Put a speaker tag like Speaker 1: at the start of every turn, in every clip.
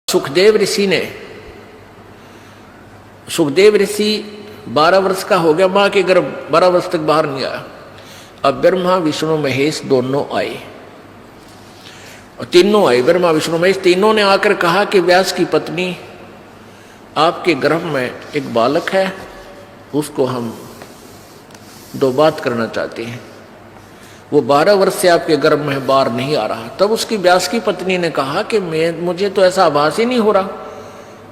Speaker 1: सुखदेव ऋषि 12 वर्ष का हो गया, मां के गर्भ 12 वर्ष तक बाहर नहीं आया। अब ब्रह्मा विष्णु महेश दोनों आए, और तीनों आए, ब्रह्मा विष्णु महेश तीनों ने आकर कहा कि व्यास की पत्नी आपके गर्भ में एक बालक है, उसको हम 2 बात करना चाहते हैं। वो 12 वर्ष से आपके गर्भ में बाहर नहीं आ रहा। तब उसकी व्यास की पत्नी ने कहा कि मुझे तो ऐसा आभास ही नहीं हो रहा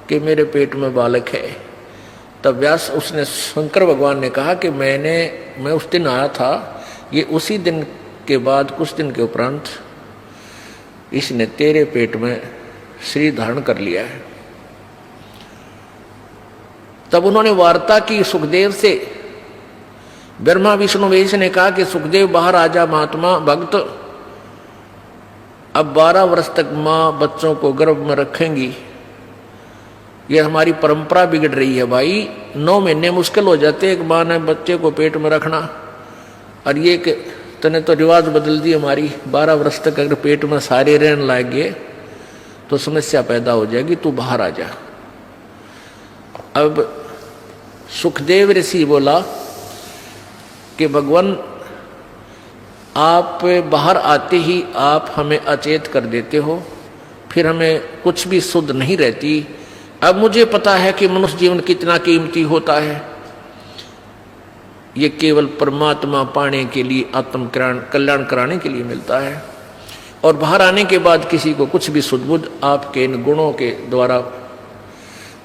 Speaker 1: कि मेरे पेट में बालक है। तब व्यास उसने शंकर भगवान ने कहा कि मैं उस दिन आया था, ये उसी दिन के बाद कुछ दिन के उपरांत इसने तेरे पेट में शरीर धारण कर लिया है। तब उन्होंने वार्ता की सुखदेव से। ब्रह्मा विष्णु महेश ने कहा कि सुखदेव बाहर आजा महात्मा भक्त, अब 12 वर्ष तक मां बच्चों को गर्भ में रखेंगी, ये हमारी परंपरा बिगड़ रही है भाई। 9 महीने मुश्किल हो जाते एक मां ने बच्चे को पेट में रखना, और ये कि तूने तो रिवाज बदल दी हमारी। 12 वर्ष तक अगर पेट में सारे रहने लागे तो समस्या पैदा हो जाएगी, तू बाहर आ जा। अब सुखदेव ऋषि बोला कि भगवान आप बाहर आते ही आप हमें अचेत कर देते हो, फिर हमें कुछ भी सुध नहीं रहती। अब मुझे पता है कि मनुष्य जीवन कितना कीमती होता है, ये केवल परमात्मा पाने के लिए, आत्म कल्याण कराने के लिए मिलता है, और बाहर आने के बाद किसी को कुछ भी सुध-बुध आपके इन गुणों के द्वारा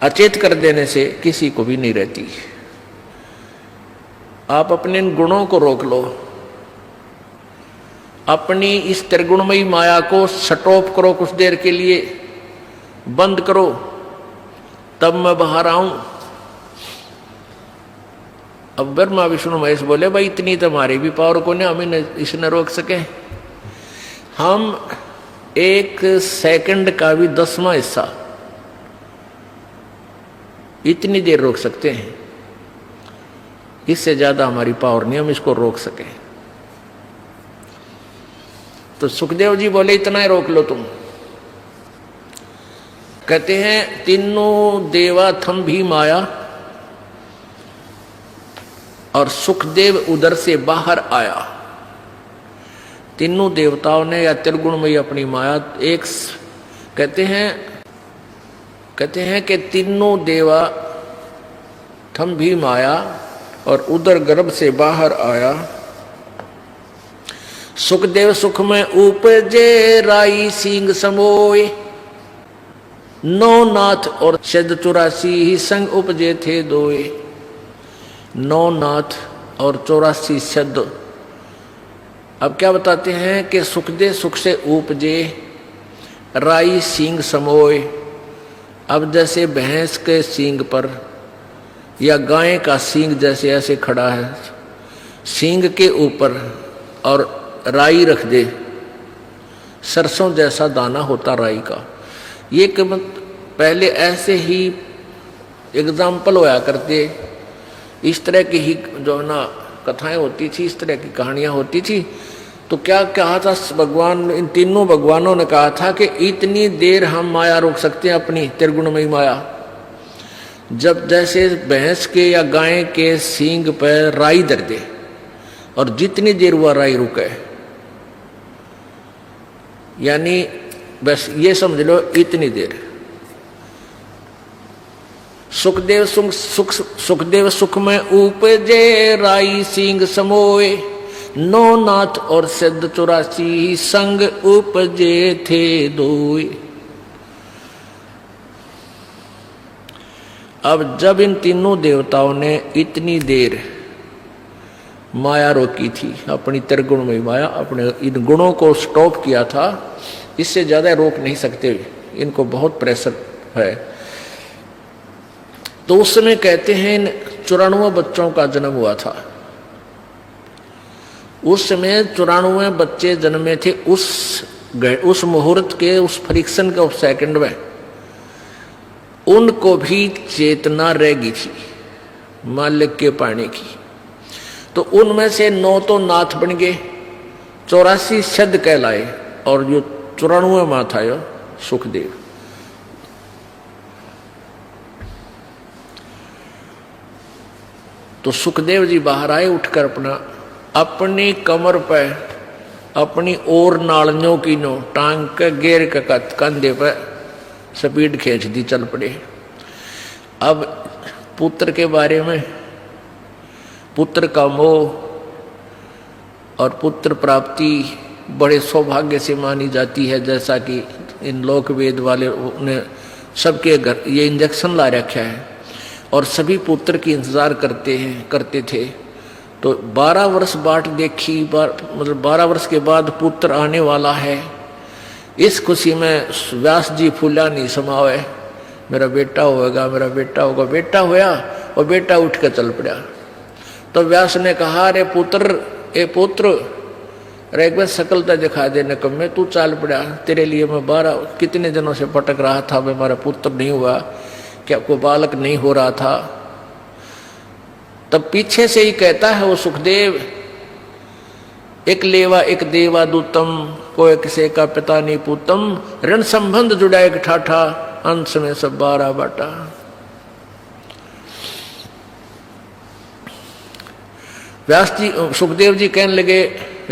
Speaker 1: अचेत कर देने से किसी को भी नहीं रहती। आप अपने इन गुणों को रोक लो, अपनी इस त्रिगुणमयी माया को शटऑफ करो, कुछ देर के लिए बंद करो, तब मैं बाहर आऊं। अब ब्रह्मा विष्णु महेश बोले भाई इतनी तो हमारी भी पावर को नहीं, हमें इसने रोक सके। हम 1 सेकंड का भी 10वां हिस्सा इतनी देर रोक सकते हैं, इससे ज्यादा हमारी पावर नहीं हम इसको रोक सके। तो सुखदेव जी बोले इतना ही रोक लो तुम। कहते हैं तीनों देवा थम भी माया, और सुखदेव उधर से बाहर आया। तीनों देवताओं ने या त्रिगुणमयी अपनी माया एक कहते हैं कि तीनों देवा थम भी माया, और उधर गर्भ से बाहर आया। सुखदेव सुख में उपजे राई सिंह समोए, 9 नाथ और शद 84 ही संग उपजे थे दोए। 9 नाथ और 84 शब्द। अब क्या बताते हैं कि सुखदेव सुख से उपजे राई सींग समोए। अब जैसे भैंस के सींग पर या गाय का सींग जैसे ऐसे खड़ा है, सींग के ऊपर और राई रख दे, सरसों जैसा दाना होता राई का। ये पहले ऐसे ही एग्जाम्पल होया करते, इस तरह की ही जो है ना कथाएं होती थी, इस तरह की कहानियां होती थी। तो क्या कहा था भगवान, इन तीनों भगवानों ने कहा था कि इतनी देर हम माया रोक सकते हैं, अपनी त्रिगुणमयी माया, जब जैसे भैंस के या गाय के सींग पर राई धर दे, और जितनी देर वह राई रुके, यानी बस ये समझ लो इतनी देर। सुखदेव सुख में उपजे राई सिंह समोए, 9 नाथ और सिद्ध 84 संग उपजे थे दोए। अब जब इन तीनों देवताओं ने इतनी देर माया रोकी थी, अपनी त्रिगुणमयी माया, अपने इन गुणों को स्टॉप किया था, इससे ज्यादा रोक नहीं सकते, इनको बहुत प्रेशर है। तो उस समय कहते हैं इन 94 बच्चों का जन्म हुआ था। उस समय 94 बच्चे जन्मे थे। उस मुहूर्त के, उस फ्रिक्शन के, उस सेकंड में उनको भी चेतना रह गई थी मालिक के पाने की। तो उनमें से 9 तो नाथ बन गए, 84 शब्द कहलाए, और जो 94वां था सुखदेव, तो सुखदेव जी बाहर आए उठकर अपनी कमर पर अपनी और नालियों की नो टांग के गेर के कंधे पर स्पीड खींच दी, चल पड़े। अब पुत्र के बारे में, पुत्र का मोह और पुत्र प्राप्ति बड़े सौभाग्य से मानी जाती है, जैसा कि इन लोक वेद वाले ने सबके घर ये इंजेक्शन ला रखा है और सभी पुत्र की इंतजार करते थे। तो 12 वर्ष बाट देखी, मतलब 12 वर्ष के बाद पुत्र आने वाला है। इस खुशी में व्यास जी फूला नहीं समावे, मेरा बेटा होगा, मेरा बेटा होगा। बेटा होया और बेटा उठ के चल पड़ा। तो व्यास ने कहा, अरे पुत्र, ए पुत्र, अरे एक बार सकलता दिखा देने कम में तू चाल पड़ा। तेरे लिए मैं 12 कितने दिनों से भटक रहा था, मैं हमारा पुत्र नहीं हुआ, क्या कोई बालक नहीं हो रहा था। तब पीछे से ही कहता है वो सुखदेव, एक लेवा एक देवा दूतम, कोई किसे का पिता नहीं पूतम, ऋण संबंध जुड़ा एक ठाठा, अंश में सब 12 बाटा। व्यास जी, सुखदेव जी कहने लगे,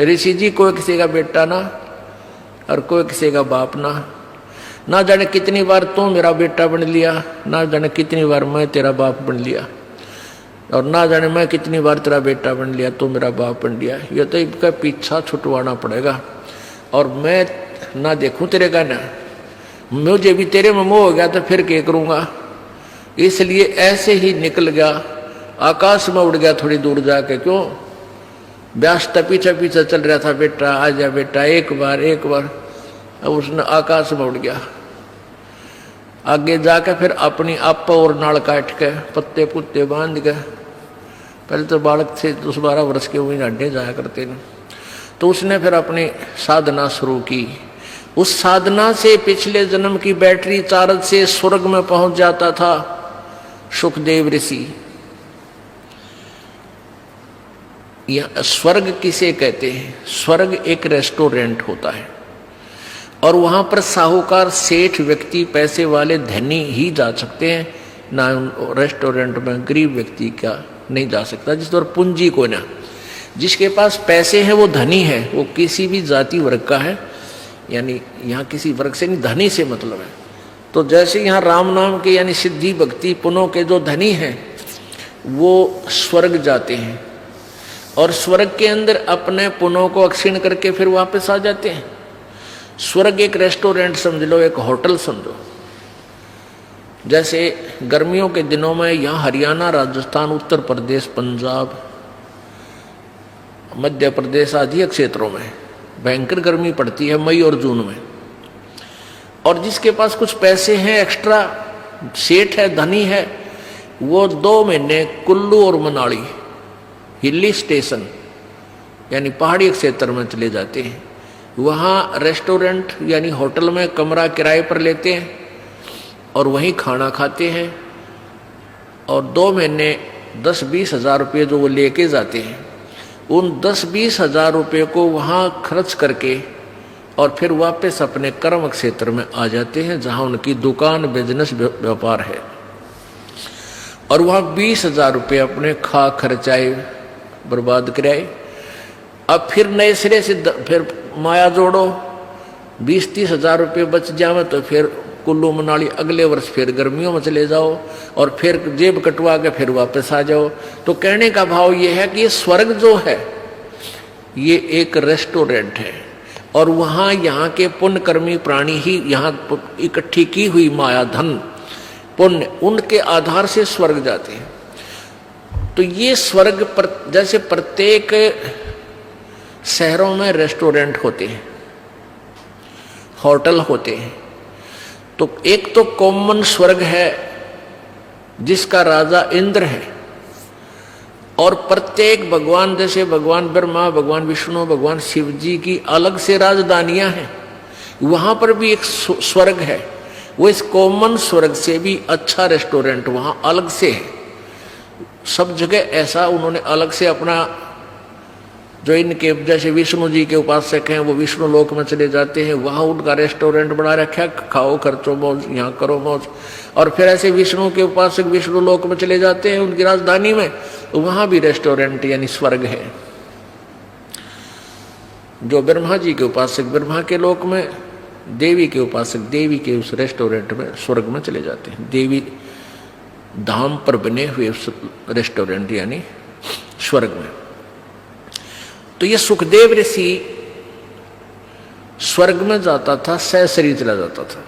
Speaker 1: ऋषि जी कोई किसी का बेटा ना और कोई किसी का बाप ना जाने कितनी बार तू मेरा बेटा बन लिया, ना जाने कितनी बार मैं तेरा बाप बन लिया, और ना जाने मैं कितनी बार तेरा बेटा बन लिया, तू मेरा बाप बन लिया। ये तो इनका पीछा छुटवाना पड़ेगा और मैं ना देखूं तेरे का, ना मुझे भी तेरे में मोह हो गया तो फिर क्या करूंगा। इसलिए ऐसे ही निकल गया, आकाश में उड़ गया थोड़ी दूर जाके। क्यों? व्यास पीछे पीछे चल रहा था, बेटा आ जा बेटा, एक बार। अब उसने आकाश में उड़ गया। आगे जाके फिर अपनी आप और नाल काट के पत्ते पुत्ते बांध के, पहले तो बालक से 10-12 वर्ष के वही हड्डे जाया करते थे, तो उसने फिर अपनी साधना शुरू की। उस साधना से पिछले जन्म की बैटरी चार्ज से स्वर्ग में पहुंच जाता था सुखदेव ऋषि। यह स्वर्ग किसे कहते हैं? स्वर्ग एक रेस्टोरेंट होता है और वहां पर साहूकार, सेठ व्यक्ति, पैसे वाले, धनी ही जा सकते हैं, ना रेस्टोरेंट में गरीब व्यक्ति का नहीं जा सकता। जिस पर पूंजी को ना, जिसके पास पैसे हैं वो धनी है, वो किसी भी जाति वर्ग का है, यानी यहाँ किसी वर्ग से नहीं, धनी से मतलब है। तो जैसे यहाँ राम नाम के यानी सिद्धि भक्ति पुनों के जो धनी हैं वो स्वर्ग जाते हैं और स्वर्ग के अंदर अपने पुनों को अक्षीण करके फिर वापस आ जाते हैं। स्वर्ग एक रेस्टोरेंट समझ लो, एक होटल समझो। जैसे गर्मियों के दिनों में यहाँ हरियाणा, राजस्थान, उत्तर प्रदेश, पंजाब, मध्य प्रदेश आदि क्षेत्रों में भयंकर गर्मी पड़ती है मई और जून में। और जिसके पास कुछ पैसे हैं, एक्स्ट्रा सेठ है, धनी है, वो 2 महीने कुल्लू और मनाली हिली स्टेशन यानी पहाड़ी क्षेत्र में चले जाते हैं। वहाँ रेस्टोरेंट यानी होटल में कमरा किराए पर लेते हैं और वहीं खाना खाते हैं और 2 महीने 10-20 हज़ार रुपये जो वो लेके जाते हैं, उन 10-20 हज़ार रुपये को वहाँ खर्च करके और फिर वापस अपने कर्म क्षेत्र में आ जाते हैं जहाँ उनकी दुकान, बिजनेस, व्यापार है। और वहाँ 20 हज़ार रुपये अपने खा खर्चाए बर्बाद कराए। अब फिर नए सिरे से फिर माया जोड़ो, 20-30 हज़ार रुपये बच जावे तो फिर कुल्लू मनाली अगले वर्ष फिर गर्मियों में चले जाओ और फिर जेब कटवा के फिर वापस आ जाओ। तो कहने का भाव ये है कि ये स्वर्ग जो है ये एक रेस्टोरेंट है और वहाँ यहाँ के पुण्यकर्मी प्राणी ही यहाँ इकट्ठी की हुई माया, धन, पुण्य, उनके आधार से स्वर्ग जाते हैं। तो ये स्वर्ग पर जैसे प्रत्येक शहरों में रेस्टोरेंट होते हैं, होटल होते हैं, तो एक तो कॉमन स्वर्ग है जिसका राजा इंद्र है और प्रत्येक भगवान, जैसे भगवान ब्रह्मा, भगवान विष्णु, भगवान शिव जी की अलग से राजधानियां हैं, वहां पर भी एक स्वर्ग है। वो इस कॉमन स्वर्ग से भी अच्छा रेस्टोरेंट वहां अलग से है। सब जगह ऐसा उन्होंने अलग से अपना, जो इनके जैसे विष्णु जी के उपासक हैं वो विष्णु लोक में चले जाते हैं, वहाँ उनका रेस्टोरेंट बना रखा है, खाओ खर्चो मौज, यहाँ करो मौज। और फिर ऐसे विष्णु के उपासक विष्णु लोक में चले जाते हैं उनकी राजधानी में, वहां भी रेस्टोरेंट यानी स्वर्ग है। जो ब्रह्मा जी के उपासक ब्रह्मा के लोक में, देवी के उपासक देवी के उस रेस्टोरेंट में स्वर्ग में चले जाते हैं। देवी धाम पर बने हुए उस रेस्टोरेंट यानी स्वर्ग में। तो ये सुखदेव ऋषि स्वर्ग में जाता था, सशरीर चला जाता था,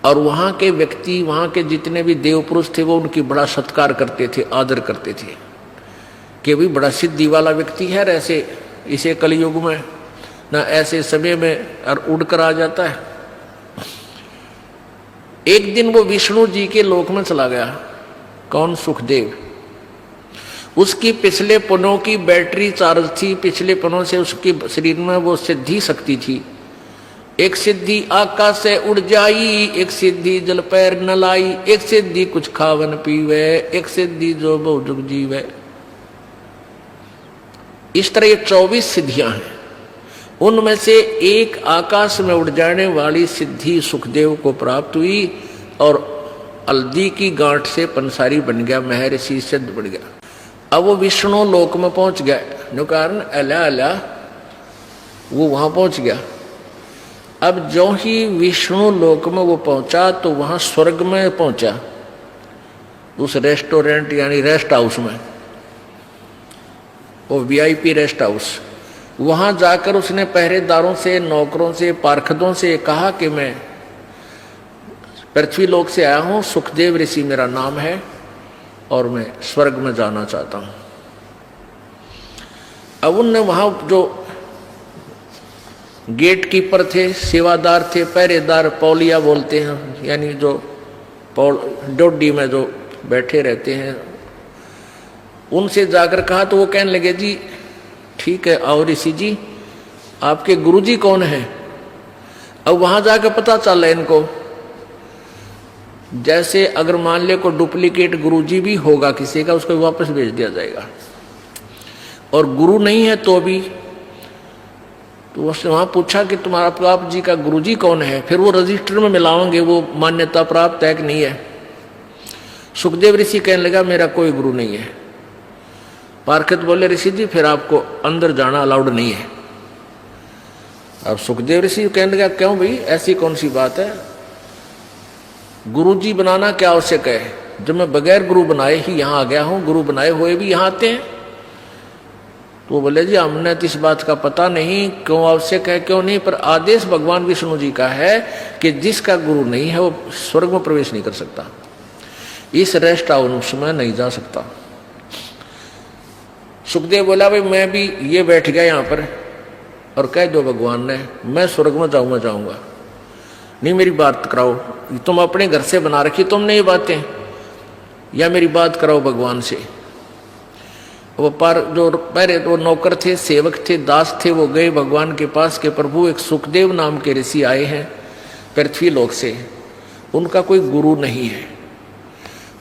Speaker 1: और वहां के व्यक्ति, वहां के जितने भी देव पुरुष थे वो उनकी बड़ा सत्कार करते थे, आदर करते थे कि भी बड़ा सिद्धि वाला व्यक्ति है, ऐसे इसे कलयुग में ना ऐसे समय में और उड़कर आ जाता है। एक दिन वो विष्णु जी के लोक में चला गया। कौन? सुखदेव। उसकी पिछले पनों की बैटरी चार्ज थी, पिछले पनों से उसके शरीर में वो सिद्धि शक्ति थी। एक सिद्धि आकाश से उड़ जाई, एक सिद्धि जल पैर न लाई, एक सिद्धि कुछ खावन पीवे, एक सिद्धि जो बहुजुग जीवे। इस तरह ये 24 सिद्धियां हैं। उनमें से एक आकाश में उड़ जाने वाली सिद्धि सुखदेव को प्राप्त हुई और हल्दी की गांठ से पंसारी बन गया, महर्षि सिद्ध बन गया। अब वो विष्णु लोक में पहुंच गया, जो कारण अला अला वो वहां पहुंच गया। अब जो ही विष्णु लोक में वो पहुंचा तो वहां स्वर्ग में पहुंचा, उस रेस्टोरेंट यानी रेस्ट हाउस में, वो वीआईपी रेस्ट हाउस। वहां जाकर उसने पहरेदारों से, नौकरों से, पार्षदों से कहा कि मैं पृथ्वी लोक से आया हूं, सुखदेव ऋषि मेरा नाम है और मैं स्वर्ग में जाना चाहता हूं। अब उनने वहां जो गेट कीपर थे, सेवादार थे, पहरेदार, पौलिया बोलते हैं, यानी जो डोडी में जो बैठे रहते हैं, उनसे जाकर कहा तो वो कहने लगे जी ठीक है, आओ ऋषि जी, आपके गुरुजी कौन है? अब वहां जाकर पता चला इनको, जैसे अगर मान ले को डुप्लीकेट गुरुजी भी होगा किसी का, उसको वापस भेज दिया जाएगा, और गुरु नहीं है तो भी। तो उसने वहां पूछा कि तुम्हारा आप जी का गुरुजी कौन है, फिर वो रजिस्टर में मिलाओगे वो मान्यता प्राप्त है कि नहीं है। सुखदेव ऋषि कहने लगा मेरा कोई गुरु नहीं है। पार्षद बोले ऋषि जी फिर आपको अंदर जाना अलाउड नहीं है। अब सुखदेव ऋषि कहने लगा क्यों भाई, ऐसी कौन सी बात है, गुरुजी बनाना क्या आवश्यक है, जब मैं बगैर गुरु बनाए ही यहाँ आ गया हूं, गुरु बनाए हुए भी यहाँ आते हैं। तो वो बोले जी हमने तो इस बात का पता नहीं क्यों आवश्यक है क्यों नहीं, पर आदेश भगवान विष्णु जी का है कि जिसका गुरु नहीं है वो स्वर्ग में प्रवेश नहीं कर सकता, इस रेस्ट हाउस में नहीं जा सकता। सुखदेव बोला भाई मैं भी ये बैठ गया यहाँ पर और कह दो भगवान ने मैं स्वर्ग में जाऊंगा, नहीं मेरी बात कराओ, तुम अपने घर से बना रखी तुमने ये बातें, या मेरी बात कराओ भगवान से। वो जो पहले वो नौकर थे, सेवक थे, दास थे, वो गए भगवान के पास के प्रभु एक सुखदेव नाम के ऋषि आए हैं पृथ्वी लोक से, उनका कोई गुरु नहीं है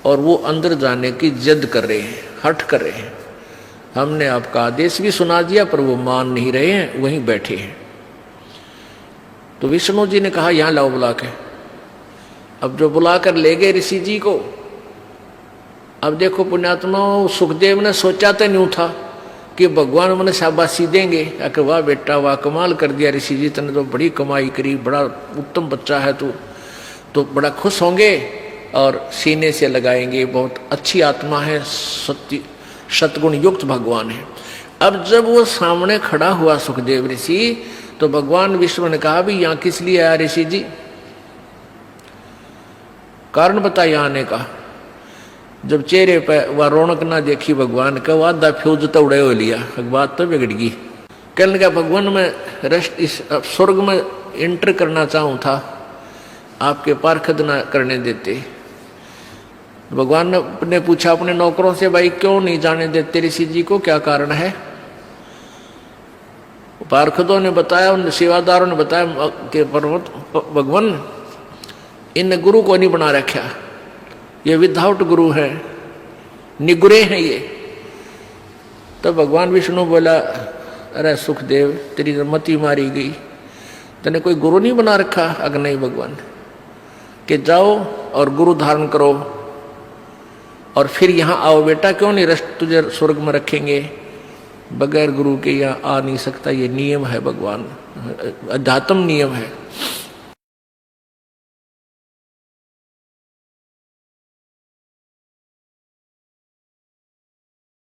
Speaker 1: और वो अंदर जाने की जिद कर रहे हैं, हठ कर रहे हैं। हमने आपका आदेश भी सुना दिया पर वो मान नहीं रहे हैं, वहीं बैठे हैं। तो विष्णु जी ने कहा यहां लाओ बुला के। अब जो बुलाकर ले गए ऋषि जी को, अब देखो पुण्यात्मा, सुखदेव ने सोचा तो नहीं था कि भगवान मैंने शाबाशी देंगे, कि वाह बेटा वाह कमाल कर दिया ऋषि जी, तने तो बड़ी कमाई करी, बड़ा उत्तम बच्चा है तू, तो बड़ा खुश होंगे और सीने से लगाएंगे, बहुत अच्छी आत्मा है, सतगुण युक्त भगवान है। अब जब वो सामने खड़ा हुआ सुखदेव ऋषि, तो भगवान विष्णु ने कहा भी यहाँ किस लिए आया ऋषि जी, कारण बताया आने का। जब चेहरे पर वह रौनक ना देखी भगवान का, वह आधा फ्यूज तो उड़े हो लिया, बात तो बिगड़ गई। कहने लगा भगवान मैं रेस्ट इस स्वर्ग में एंटर करना चाहूँ था, आपके पार्षद ना करने देते। भगवान ने पूछा अपने नौकरों से भाई क्यों नहीं जाने देते ऋषि जी को, क्या कारण है? पार्षदों ने बताया, उन सेवादारों ने बताया कि भगवान इन गुरु को नहीं बना रखा, ये विदाउट गुरु है, निगुरे हैं ये। तो भगवान विष्णु बोला अरे सुखदेव तेरी मति मारी गई, तने कोई गुरु नहीं बना रखा? अगर नहीं भगवान, कि जाओ और गुरु धारण करो और फिर यहाँ आओ बेटा, क्यों नहीं रस्ट तुझे स्वर्ग में रखेंगे, बगैर गुरु के यहाँ आ नहीं सकता, ये नियम है भगवान, अध्यात्म नियम है।